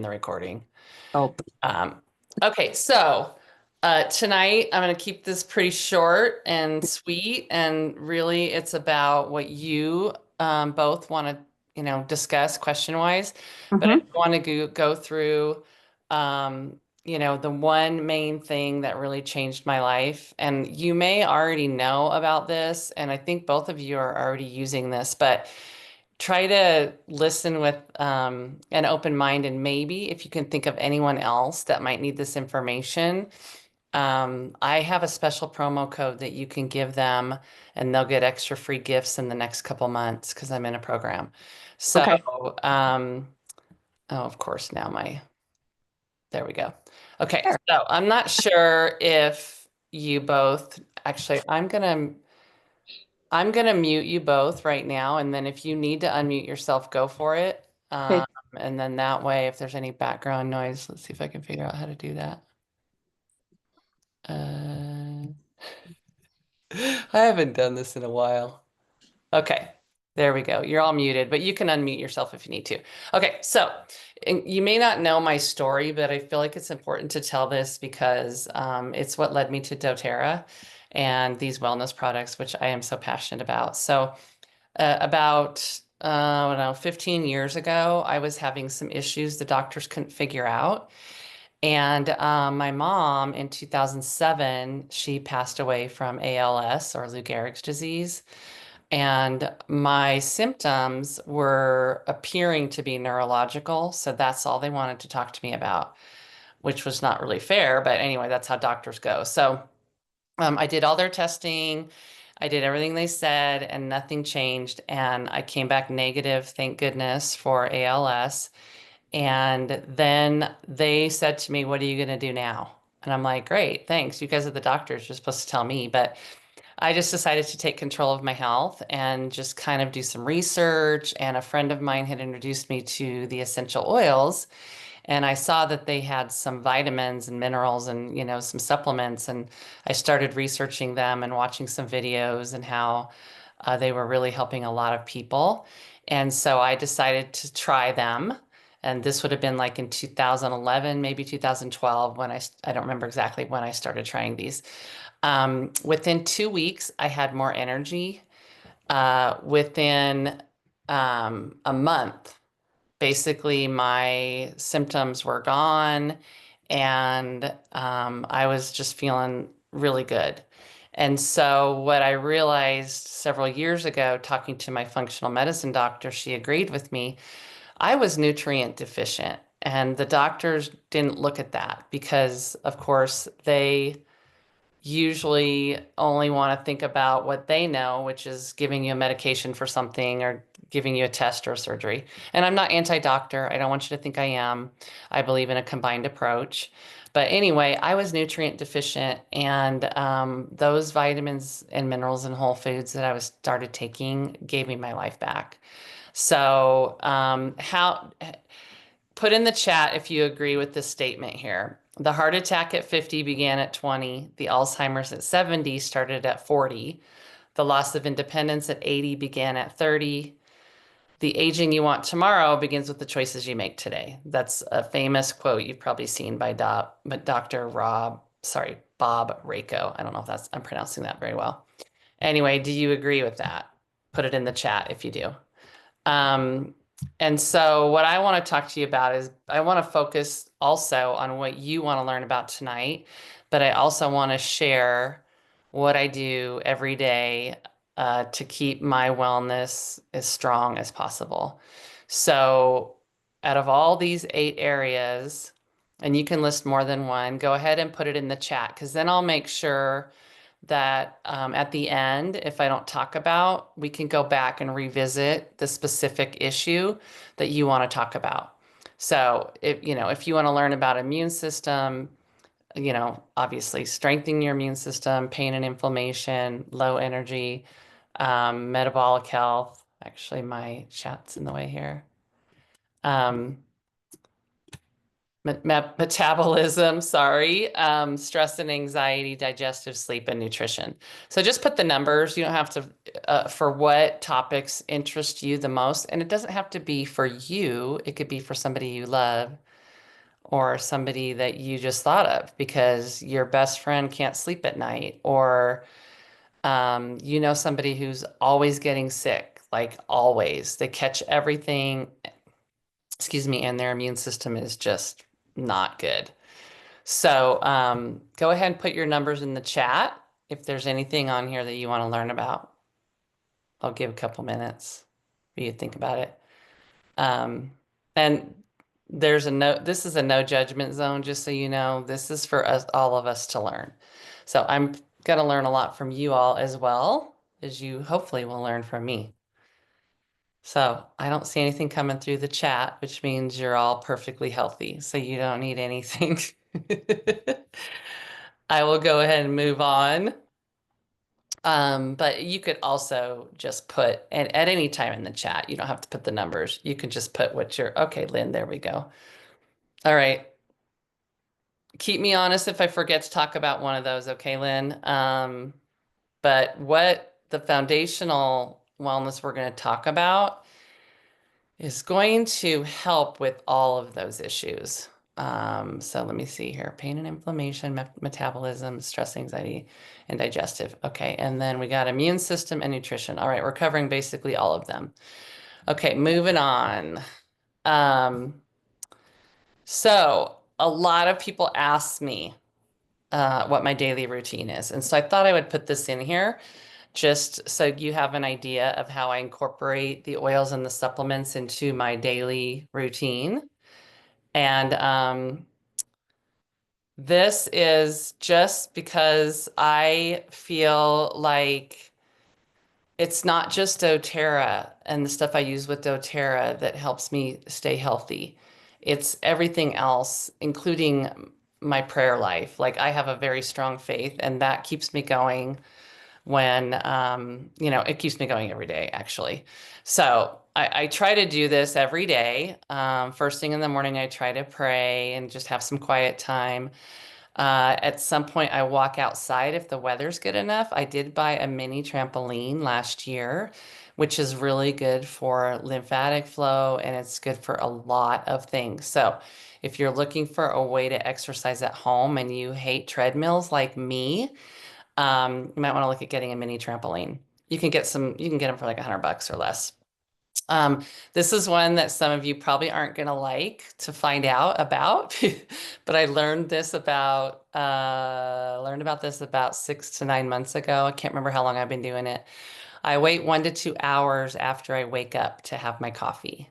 the recording. Oh, Um, okay, so tonight I'm going to keep this pretty short and sweet, and really it's about what you both want to, discuss question-wise. But I hmm want to go through, the one main thing that really changed my life. And you may already know about this, and I think both of you are already using this, but try to listen with an open mind, and maybe if you can think of anyone else that might need this information. I have a special promo code that you can give them, and they'll get extra free gifts in the next couple months because I'm in a program. So, okay. um, oh, of course, there we go. Okay, Sure. so I'm not sure if you both, actually, I'm gonna mute you both right now, and then if you need to unmute yourself, go for it. Okay. And then that way, if there's any background noise, let's see if I can figure out how to do that. Uh, I haven't done this in a while. Okay, there we go. You're all muted, but you can unmute yourself if you need to. Okay, so and you may not know my story, but I feel like it's important to tell this because it's what led me to doTERRA and these wellness products, which I am so passionate about. So about I don't know, 15 years ago, I was having some issues the doctors couldn't figure out. And my mom in 2007, she passed away from ALS, or Lou Gehrig's disease. And my symptoms were appearing to be neurological. So that's all they wanted to talk to me about, which was not really fair. But anyway, that's how doctors go. So I did all their testing. I did everything they said, and nothing changed. And I came back negative, thank goodness, for ALS. And then they said to me, "What are you going to do now?" And I'm like, "Great, thanks. You guys are the doctors. You're supposed to tell me." But I just decided to take control of my health and just kind of do some research. And a friend of mine had introduced me to the essential oils. And I saw that they had some vitamins and minerals and, some supplements. And I started researching them and watching some videos and how they were really helping a lot of people. And so I decided to try them. And this would have been like in 2011, maybe 2012, when I don't remember exactly when I started trying these. Within 2 weeks, I had more energy. Within a month, basically my symptoms were gone, and I was just feeling really good. And so what I realized several years ago, talking to my functional medicine doctor, she agreed with me. I was nutrient deficient, and the doctors didn't look at that because, of course, they usually only want to think about what they know, which is giving you a medication for something or giving you a test or a surgery. And I'm not anti-doctor. I don't want you to think I am. I believe in a combined approach. But anyway, I was nutrient deficient, and those vitamins and minerals and whole foods that I was started taking gave me my life back. So, how put in the chat if you agree with this statement here. The heart attack at 50 began at 20. The Alzheimer's at 70 started at 40. The loss of independence at 80 began at 30. The aging you want tomorrow begins with the choices you make today. That's a famous quote you've probably seen by Dr. Bob Rako. I don't know if I'm pronouncing that very well. Anyway, do you agree with that? Put it in the chat if you do. Um, and so what I want to talk to you about is I want to focus also on what you want to learn about tonight, but I also want to share what I do every day to keep my wellness as strong as possible. So out of all these 8 areas, and you can list more than one, go ahead and put it in the chat because then I'll make sure that at the end, if I don't talk about, we can go back and revisit the specific issue that you want to talk about. So if you want to learn about immune system, obviously strengthening your immune system, pain and inflammation, low energy, metabolic health. Actually, my chat's in the way here. Um, Metabolism, sorry, stress and anxiety, digestive, sleep, and nutrition. So just put the numbers. You don't have to, for what topics interest you the most. And it doesn't have to be for you. It could be for somebody you love. or somebody that you just thought of because your best friend can't sleep at night, or you know somebody who's always getting sick, like always. They catch everything, excuse me, and their immune system is just not good. So go ahead and put your numbers in the chat if there's anything on here that you want to learn about. I'll give a couple minutes for you to think about it. Um, and there's a no, this is a no judgment zone, just so you know. This is for us, all of us to learn. So I'm going to learn a lot from you all as well as you hopefully will learn from me. So I don't see anything coming through the chat, which means you're all perfectly healthy. So you don't need anything. I will go ahead and move on. But you could also just put, and at any time in the chat, you don't have to put the numbers. You can just put what you're, okay, Lynn, there we go. All right. Keep me honest if I forget to talk about one of those, okay, Lynn? But what the foundational wellness we're going to talk about is going to help with all of those issues. So let me see here. Pain and inflammation, metabolism, stress, anxiety, and digestive. Okay, and then we got immune system and nutrition. All right, we're covering basically all of them. Okay, moving on. Um, so a lot of people ask me what my daily routine is. And so I thought I would put this in here just so you have an idea of how I incorporate the oils and the supplements into my daily routine. And this is just because I feel like it's not just doTERRA and the stuff I use with doTERRA that helps me stay healthy. It's everything else, including my prayer life. Like I have a very strong faith, and that keeps me going when, it keeps me going every day, actually. So I try to do this every day. First thing in the morning, I try to pray and just have some quiet time. At some point, I walk outside if the weather's good enough. I did buy a mini trampoline last year, which is really good for lymphatic flow and it's good for a lot of things. So, if you're looking for a way to exercise at home and you hate treadmills like me, you might want to look at getting a mini trampoline. You can get them for like $100 or less. This is one that some of you probably aren't going to like to find out about, but I learned about this about 6 to 9 months ago. I can't remember how long I've been doing it. I wait 1 to 2 hours after I wake up to have my coffee.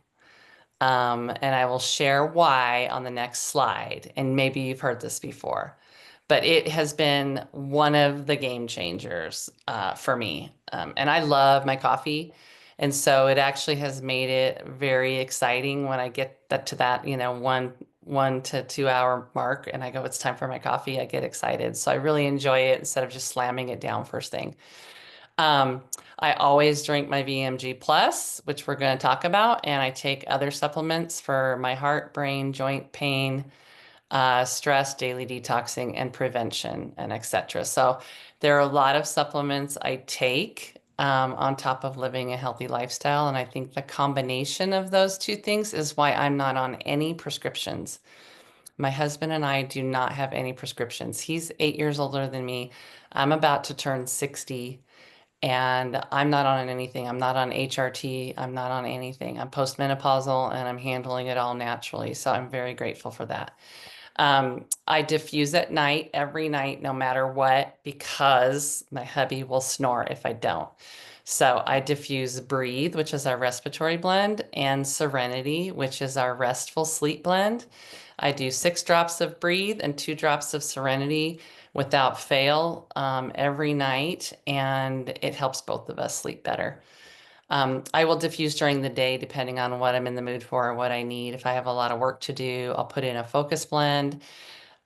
And I will share why on the next slide. And maybe you've heard this before, but it has been one of the game changers for me. And I love my coffee. And so it actually has made it very exciting when I get to that, 1 to 2 hour mark and I go, it's time for my coffee. I get excited. So I really enjoy it instead of just slamming it down first thing. Um, I always drink my VMG Plus, which we're going to talk about, and I take other supplements for my heart, brain, joint pain, stress, daily detoxing, and prevention, and etc. So there are a lot of supplements I take on top of living a healthy lifestyle, and I think the combination of those two things is why I'm not on any prescriptions. My husband and I do not have any prescriptions. He's 8 years older than me. I'm about to turn 60 and I'm not on anything. I'm not on HRT. I'm not on anything. I'm postmenopausal and I'm handling it all naturally. So I'm very grateful for that. I diffuse at night, every night, no matter what, because my hubby will snore if I don't. So I diffuse Breathe, which is our respiratory blend, and Serenity, which is our restful sleep blend. I do 6 drops of Breathe and 2 drops of Serenity without fail every night, and it helps both of us sleep better. I will diffuse during the day depending on what I'm in the mood for or what I need. If I have a lot of work to do, I'll put in a focus blend.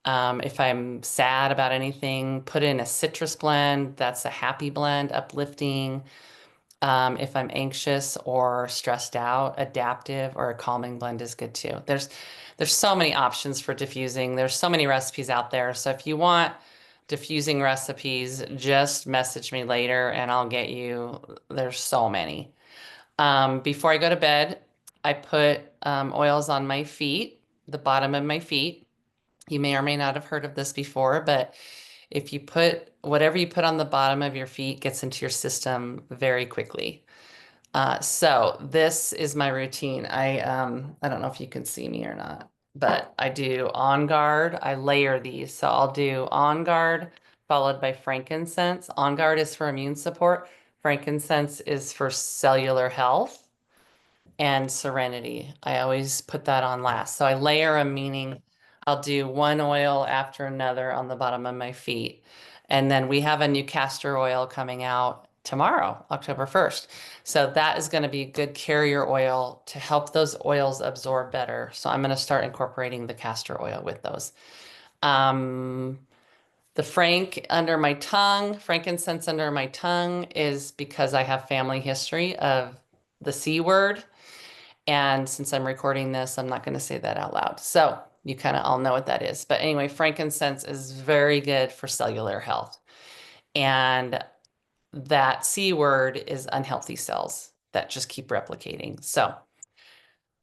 If I'm sad about anything, put in a citrus blend. That's a happy blend, uplifting. If I'm anxious or stressed out, adaptive or a calming blend is good too. There's so many options for diffusing. There's so many recipes out there. So if you want diffusing recipes, just message me later and I'll get you. There's so many. Before I go to bed, I put oils on my feet. the bottom of my feet. You may or may not have heard of this before, but if you put whatever you put on the bottom of your feet gets into your system very quickly. So this is my routine. I don't know if you can see me or not, but I do On Guard. I layer these. So I'll do On Guard followed by frankincense. On Guard is for immune support. Frankincense is for cellular health and serenity. I always put that on last. So I layer them, meaning I'll do one oil after another on the bottom of my feet. And then we have a new castor oil coming out tomorrow, October 1st. So that is going to be a good carrier oil to help those oils absorb better. So I'm going to start incorporating the castor oil with those. Um, the frankincense under my tongue is because I have family history of the C word. And since I'm recording this, I'm not going to say that out loud. So you kind of all know what that is. But anyway, frankincense is very good for cellular health. And that C word is unhealthy cells that just keep replicating. So,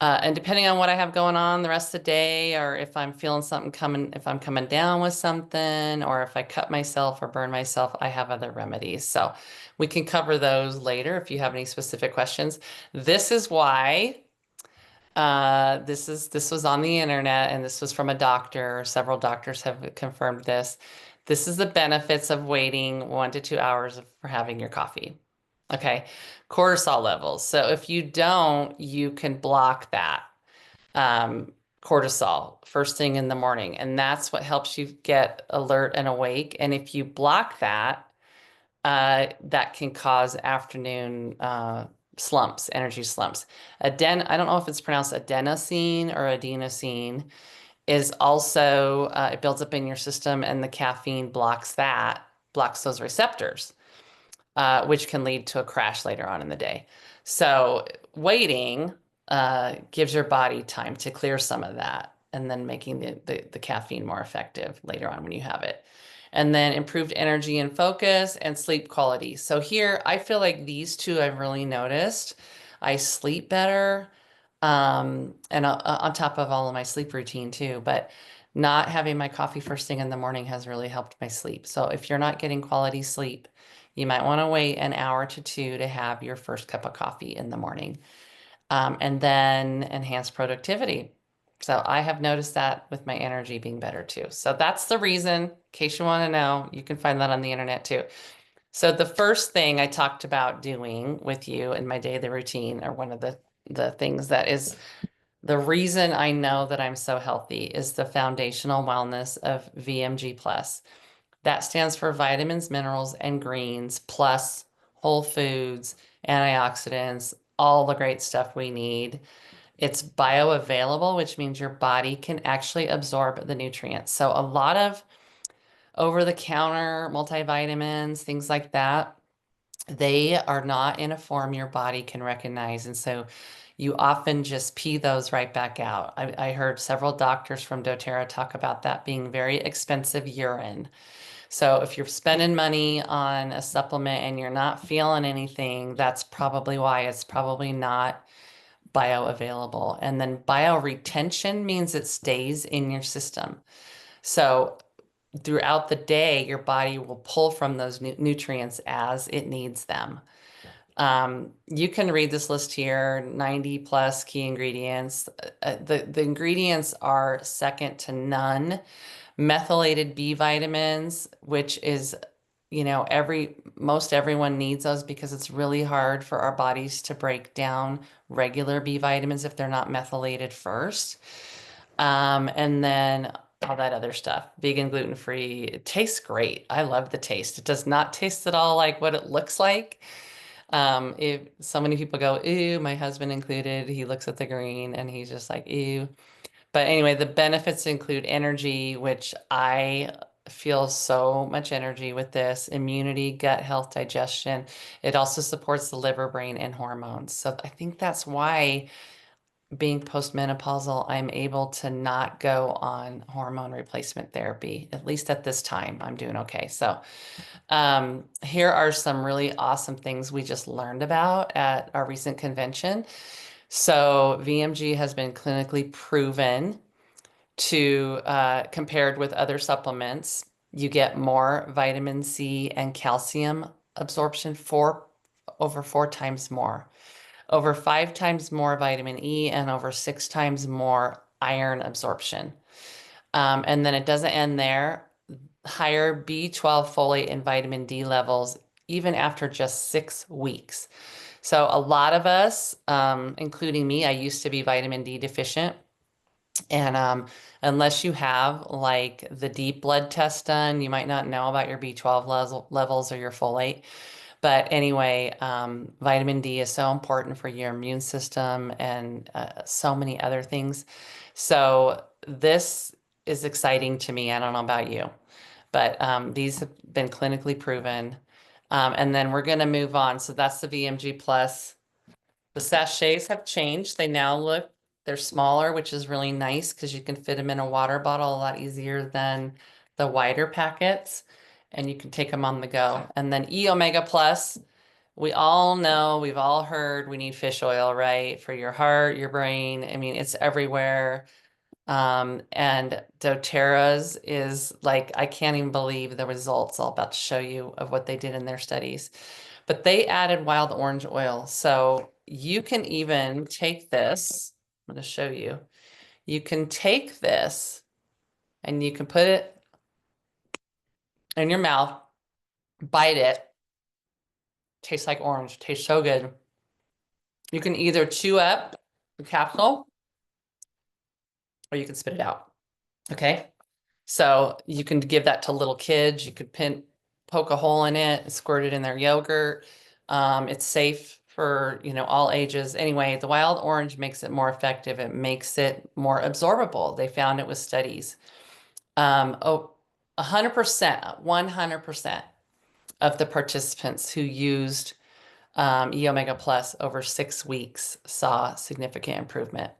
and depending on what I have going on the rest of the day, or if I'm feeling something coming, if I'm coming down with something, or if I cut myself or burn myself, I have other remedies. So we can cover those later if you have any specific questions. This is why this was on the internet, and this was from a doctor. Several doctors have confirmed this. This is the benefits of waiting 1 to 2 hours for having your coffee. Okay, cortisol levels. So if you don't, you can block that cortisol first thing in the morning, and that's what helps you get alert and awake. And if you block that, that can cause afternoon slumps, energy slumps. I don't know if it's pronounced adenosine or adenosine, is also, it builds up in your system, and the caffeine blocks those receptors, which can lead to a crash later on in the day. So waiting gives your body time to clear some of that, and then making the caffeine more effective later on when you have it. And then improved energy and focus and sleep quality. So here, I feel like these two I've really noticed. I sleep better, and on top of all of my sleep routine too. But not having my coffee first thing in the morning has really helped my sleep. So if you're not getting quality sleep, you might want to wait an hour to two to have your first cup of coffee in the morning, and then enhance productivity. So I have noticed that with my energy being better too. So that's the reason, in case you want to know. You can find that on the internet too. So the first thing I talked about doing with you in my daily routine, or one of the things that is the reason I know that I'm so healthy, is the foundational wellness of VMG plus. That stands for vitamins, minerals, and greens, plus whole foods, antioxidants, all the great stuff we need. It's bioavailable, which means your body can actually absorb the nutrients. So a lot of over-the-counter multivitamins, things like that, they are not in a form your body can recognize. And so you often just pee those right back out. I heard several doctors from doTERRA talk about that being very expensive urine. So if you're spending money on a supplement and you're not feeling anything, that's probably why. It's probably not bioavailable. And then bioretention means it stays in your system. So throughout the day, your body will pull from those nutrients as it needs them. You can read this list here, 90 plus key ingredients. The ingredients are second to none. Methylated B vitamins, which is, most everyone needs those because it's really hard for our bodies to break down regular B vitamins if they're not methylated first. And then all that other stuff, vegan, gluten-free. It tastes great. I love the taste. It does not taste at all like what it looks like. If so many people go, ew, my husband included, he looks at the green and he's just like, ew. But anyway, the benefits include energy, which I feel so much energy with this, immunity, gut health, digestion. It also supports the liver, brain, and hormones. So I think that's why, being postmenopausal, I'm able to not go on hormone replacement therapy. At least at this time, I'm doing okay. So here are some really awesome things we just learned about at our recent convention. So VMG has been clinically proven to compared with other supplements. You get more vitamin C and calcium absorption, over 4 times more, over 5 times more vitamin E, and over 6 times more iron absorption. And then it doesn't end there. Higher B12, folate, and vitamin D levels even after just 6 weeks. So a lot of us, including me, I used to be vitamin D deficient. And unless you have like the deep blood test done, you might not know about your B12 levels or your folate. But anyway, vitamin D is so important for your immune system and so many other things. So this is exciting to me. I don't know about you, but these have been clinically proven. And then we're going to move on. So that's the VMG Plus. The sachets have changed. They're smaller, which is really nice because you can fit them in a water bottle a lot easier than the wider packets, and you can take them on the go. And then E Omega Plus, we all know, we've all heard we need fish oil, right? For your heart, your brain. I mean, it's everywhere. And doTERRA's is like, I can't even believe the results I'll about to show you of what they did in their studies. But they added wild orange oil. So you can even take this, I'm going to show you. You can take this and you can put it in your mouth, bite it. Tastes like orange, tastes so good. You can either chew up the capsule or you can spit it out. Okay. So you can give that to little kids. You could poke a hole in it and squirt it in their yogurt. It's safe for, all ages. Anyway, the wild orange makes it more effective. It makes it more absorbable. They found it with studies. 100%, 100% of the participants who used E Omega Plus over 6 weeks saw significant improvement.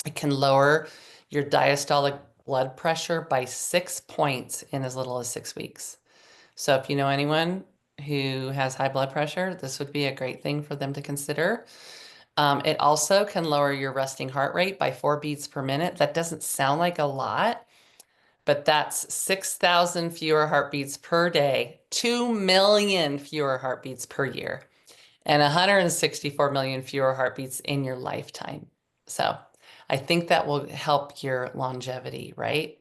It can lower your diastolic blood pressure by 6 points in as little as 6 weeks. So if you know anyone who has high blood pressure, this would be a great thing for them to consider. It also can lower your resting heart rate by 4 beats per minute. That doesn't sound like a lot, but that's 6,000 fewer heartbeats per day, 2 million fewer heartbeats per year, and 164 million fewer heartbeats in your lifetime. So I think that will help your longevity, right?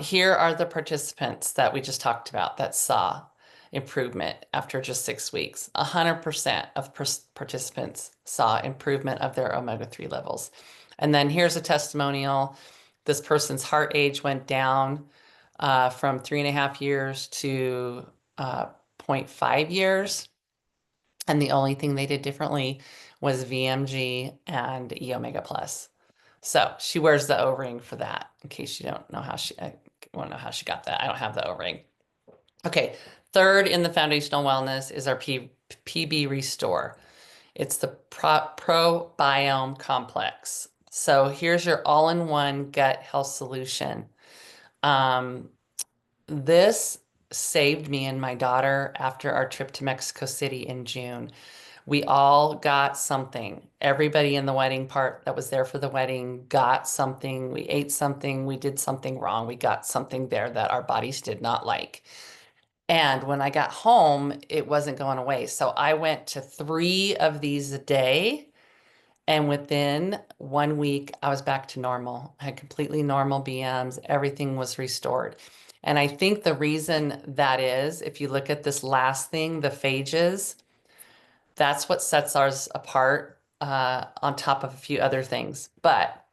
Here are the participants that we just talked about that saw improvement after just 6 weeks. 100% of participants saw improvement of their omega-3 levels. And then here's a testimonial. This person's heart age went down from 3.5 years to 0.5 years. And the only thing they did differently was VMG and E Omega Plus. So she wears the O-ring for that, in case you don't know how I want to know how she got that. I don't have the O-ring. Okay, third in the foundational wellness is our PB Restore. It's the Probiome Complex. So here's your all-in-one gut health solution. This saved me and my daughter after our trip to Mexico City in June. We all got something. Everybody in the wedding part that was there for the wedding got something. We ate something. We did something wrong. We got something there that our bodies did not like. And when I got home, it wasn't going away. So I went to 3 of these a day. And within 1 week, I was back to normal. I had completely normal BMs. Everything was restored. And I think the reason that is, if you look at this last thing, the phages, that's what sets ours apart on top of a few other things. But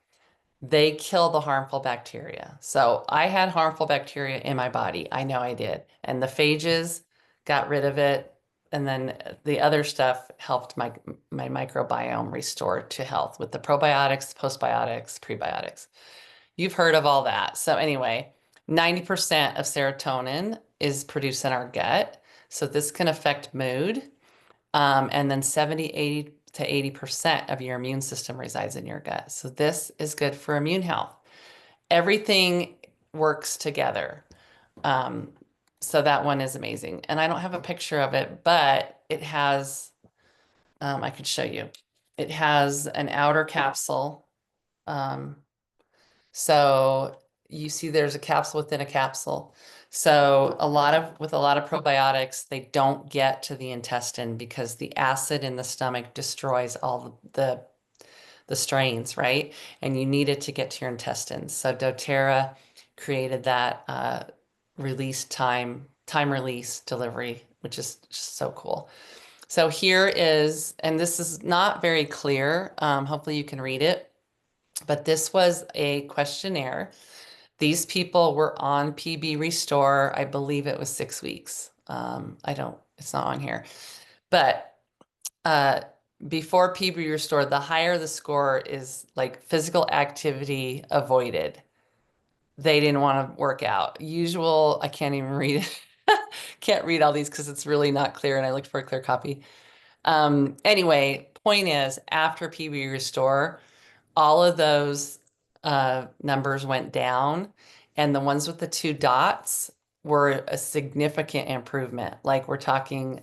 they kill the harmful bacteria. So I had harmful bacteria in my body. I know I did. And the phages got rid of it. And then the other stuff helped my microbiome restore to health with the probiotics, postbiotics, prebiotics. You've heard of all that. So anyway, 90% of serotonin is produced in our gut. So this can affect mood. And then 80 to 80% of your immune system resides in your gut. So this is good for immune health. Everything works together. So that one is amazing. And I don't have a picture of it, but it has, I could show you. It has an outer capsule. So you see there's a capsule within a capsule. So with a lot of probiotics, they don't get to the intestine because the acid in the stomach destroys all the strains, right? And you need it to get to your intestines. So doTERRA created that release time release delivery, which is just so cool. So here is, and this is not very clear. Hopefully you can read it, but this was a questionnaire. These people were on PB Restore. I believe it was 6 weeks. It's not on here, but uh, before PB Restore, the higher the score is like physical activity avoided. They didn't want to work out. Usual, I can't even read it. Can't read all these because it's really not clear, and I looked for a clear copy. Anyway, point is, after PB Restore, all of those numbers went down, and the ones with the two dots were a significant improvement. Like we're talking,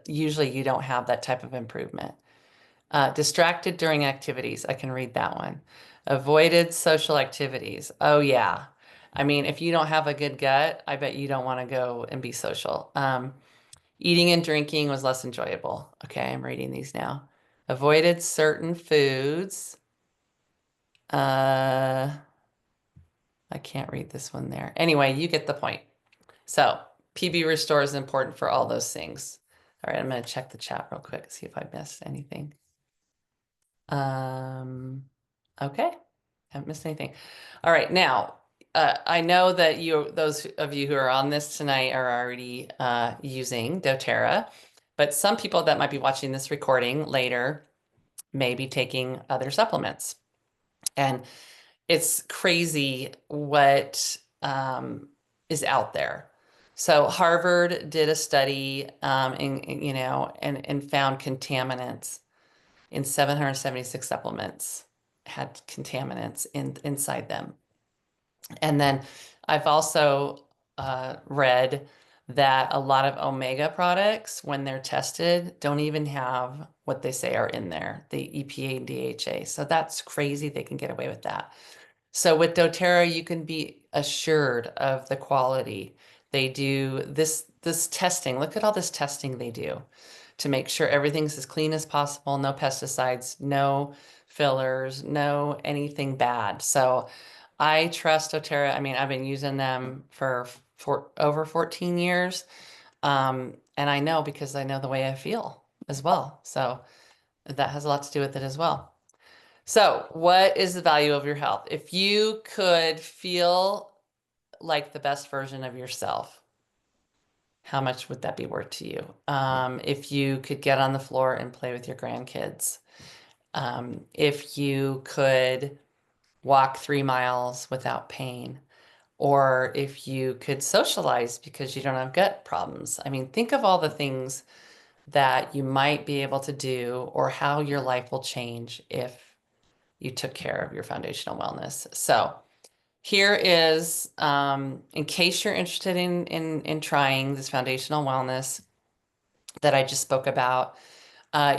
usually you don't have that type of improvement. Distracted during activities. I can read that one. Avoided social activities. Oh, yeah. I mean, if you don't have a good gut, I bet you don't want to go and be social. Eating and drinking was less enjoyable. Okay, I'm reading these now. Avoided certain foods. I can't read this one there. Anyway, you get the point. So PB Restore is important for all those things. All right, I'm going to check the chat real quick, see if I missed anything. Okay, haven't missed anything. All right, now I know that those of you who are on this tonight are already using doTERRA, but some people that might be watching this recording later may be taking other supplements. And it's crazy what is out there. So Harvard did a study and found contaminants in 776 supplements had contaminants inside them. And then I've also read that a lot of omega products, when they're tested, don't even have what they say are in there, the EPA and DHA. So that's crazy they can get away with that. So with doTERRA, you can be assured of the quality. They do this testing. Look at all this testing they do to make sure everything's as clean as possible, no pesticides, no fillers, no anything bad. So I trust doTERRA. I mean, I've been using them for over 14 years. And I know because I know the way I feel as well. So that has a lot to do with it as well. So, what is the value of your health? If you could feel like the best version of yourself, how much would that be worth to you? If you could get on the floor and play with your grandkids, if you could walk 3 miles without pain, or if you could socialize because you don't have gut problems. I mean, think of all the things that you might be able to do or how your life will change if you took care of your foundational wellness. So here is, in case you're interested in trying this foundational wellness that I just spoke about,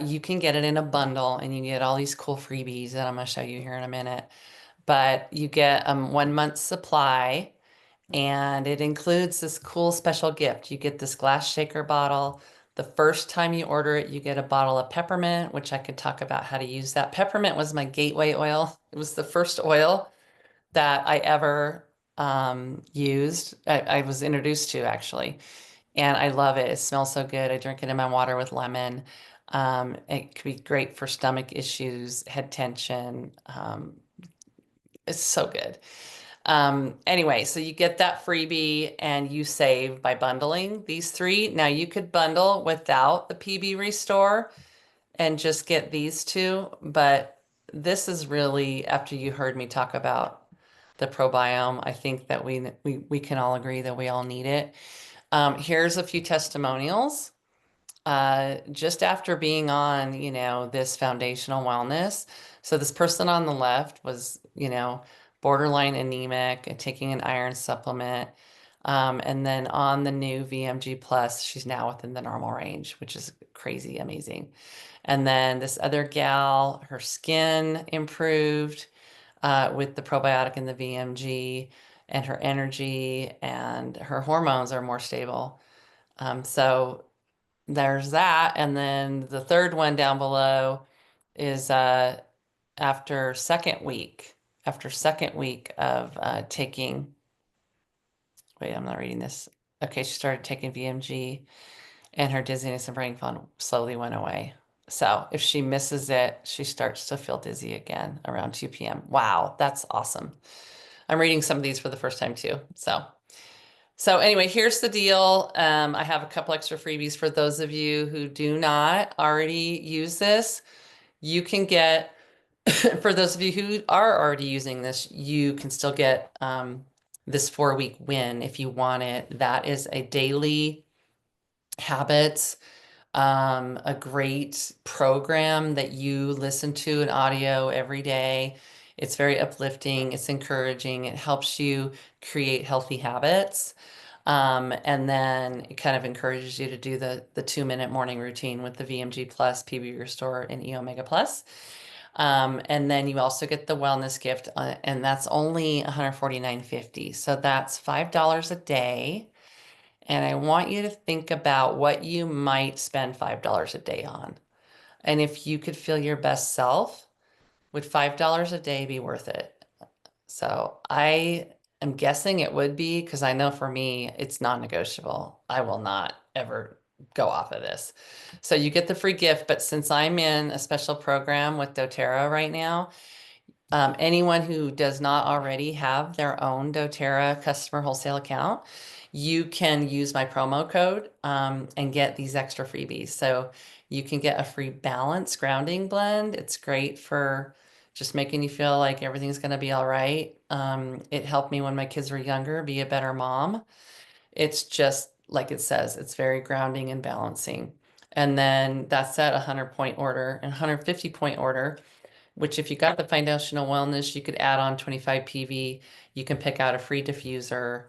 you can get it in a bundle and you get all these cool freebies that I'm going to show you here in a minute. But you get 1 month's supply, and it includes this cool special gift. You get this glass shaker bottle. The first time you order it, you get a bottle of peppermint, which I could talk about how to use that. Peppermint was my gateway oil. It was the first oil that I ever used. I was introduced to actually, and I love it. It smells so good. I drink it in my water with lemon. It could be great for stomach issues, head tension. It's so good. Anyway, so you get that freebie and you save by bundling these three. Now you could bundle without the PB Restore and just get these two, but this is really, after you heard me talk about the probiome, I think that we can all agree that we all need it. Here's a few testimonials. Just after being on, this foundational wellness. So this person on the left was, borderline anemic and taking an iron supplement. And then on the new VMG Plus, she's now within the normal range, which is crazy amazing. And then this other gal, her skin improved. with the probiotic and the VMG, and her energy and her hormones are more stable. So there's that. And then the third one down below is after second week, after second week of taking, wait, I'm not reading this. Okay, she started taking VMG and her dizziness and brain fog slowly went away. So if she misses it, she starts to feel dizzy again around 2 p.m. Wow, that's awesome. I'm reading some of these for the first time too. So anyway, here's the deal. I have a couple extra freebies for those of you who do not already use this. You can get, for those of you who are already using this, you can still get this 4-week win if you want it. That is a daily habits, a great program that you listen to in audio every day. It's very uplifting, it's encouraging, it helps you create healthy habits. And then it kind of encourages you to do the 2-minute morning routine with the VMG Plus, PB Restore, and E Omega Plus. And then you also get the wellness gift, and that's only $149.50. So that's $5 a day. And I want you to think about what you might spend $5 a day on. And if you could feel your best self, would $5 a day be worth it? So I am guessing it would be, because I know for me, it's non-negotiable. I will not ever go off of this. So you get the free gift, but since I'm in a special program with doTERRA right now, anyone who does not already have their own doTERRA customer wholesale account, you can use my promo code and get these extra freebies. So you can get a free balance grounding blend. It's great for just making you feel like everything's going to be all right. It helped me when my kids were younger be a better mom. It's just like it says, it's very grounding and balancing. And then that's at a 100-point order and 150-point order, which if you got the foundational wellness, you could add on 25 PV. You can pick out a free diffuser,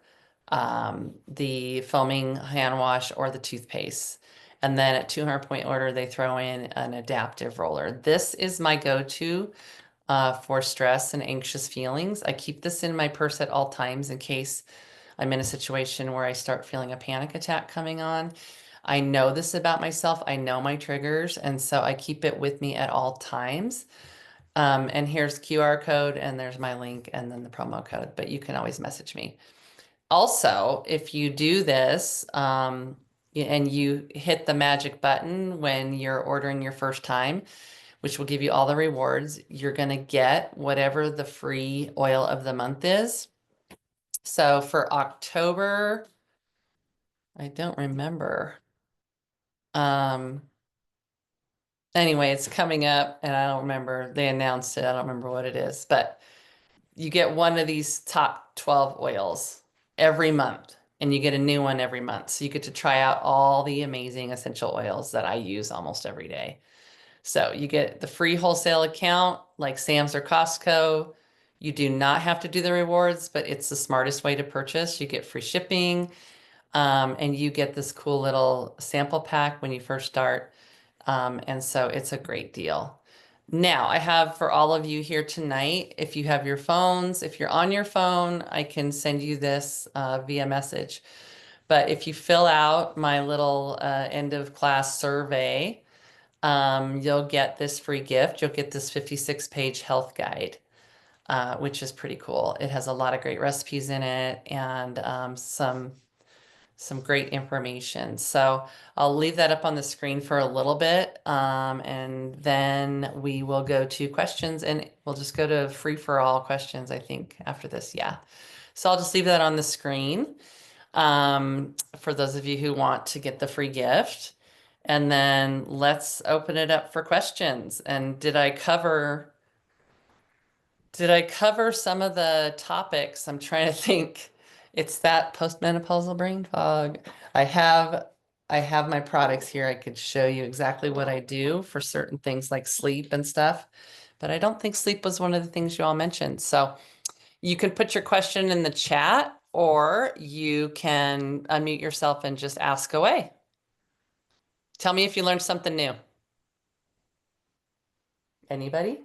the foaming hand wash, or the toothpaste. And then at 200-point order, they throw in an adaptive roller. This is my go-to for stress and anxious feelings. I keep this in my purse at all times in case I'm in a situation where I start feeling a panic attack coming on. I know this about myself. I know my triggers, and so I keep it with me at all times. And here's QR code, and there's my link, and then the promo code, but you can always message me. Also, if you do this, and you hit the magic button when you're ordering your first time, which will give you all the rewards, you're going to get whatever the free oil of the month is. So for October, I don't remember. Um, anyway, it's coming up and I don't remember. They announced it. I don't remember what it is, but you get one of these top 12 oils every month and you get a new one every month. So you get to try out all the amazing essential oils that I use almost every day. So you get the free wholesale account like Sam's or Costco. You do not have to do the rewards, but it's the smartest way to purchase. You get free shipping, and you get this cool little sample pack when you first start. And so it's a great deal. Now, I have for all of you here tonight, if you have your phones, if you're on your phone, I can send you this via message. But if you fill out my little end of class survey, you'll get this free gift. You'll get this 56-page health guide, which is pretty cool. It has a lot of great recipes in it and some great information. So I'll leave that up on the screen for a little bit, and then we will go to questions, and we'll just go to free for all questions, I think, after this. Yeah. So I'll just leave that on the screen for those of you who want to get the free gift. And then let's open it up for questions. And did I cover some of the topics? I'm trying to think. It's that postmenopausal brain fog. I have I have my products here. I could show you exactly what I do for certain things like sleep and stuff, but I don't think sleep was one of the things you all mentioned. So you can put your question in the chat or you can unmute yourself and just ask away. Tell me if you learned something new. Anybody?